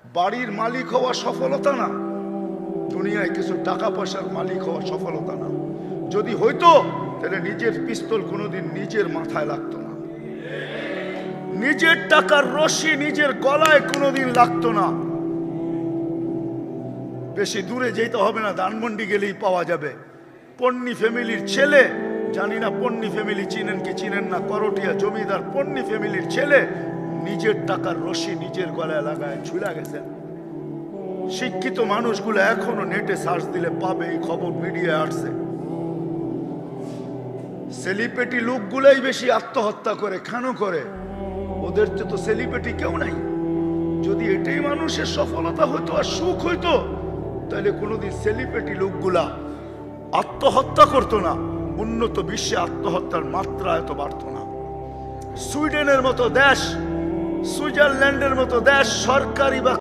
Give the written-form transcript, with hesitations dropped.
বাড়ির মালিক হওয়া সফলতা না, দুনিয়ায় কিছু টাকা পয়সার মালিক হওয়া সফলতা না। যদি হইতো তাহলে নিজের পিস্তল কোনোদিন নিজের মাথায় লাগতো না, নিজের টাকার রশি নিজের গলায় কোনোদিন লাগতো না। বেশি দূরে যেতে হবে না, ধানমন্ডি গেলেই পাওয়া যাবে। পন্নী ফ্যামিলির ছেলে, জানি না পন্নী ফ্যামিলি চিনেন কি চিনেন না, করটিয়া জমিদার পন্নী ফ্যামিলির ছেলে নিজের টাকার রশি নিজের গলায় লাগায় ঝুলা গেছেন। শিক্ষিত মানুষগুলো এখনো নেটে সার্চ দিলে পাবে, এই খবর মিডিয়ায় আসছে। সেলিব্রিটি লোকগুলাই বেশি আত্মহত্যা করে, কেন করে? ওদের তো সেলিব্রিটি কেউ নাই। যদি এটাই মানুষের সফলতা হতো আর সুখ হইতো, তাহলে কোনোদিন সেলিব্রিটি লোকগুলা আত্মহত্যা করতো না। উন্নত বিশ্বে আত্মহত্যার মাত্রা এত বাড়তো না। সুইডেনের মতো দেশ, সুইজারল্যান্ডের মতো দেশ সরকারি বা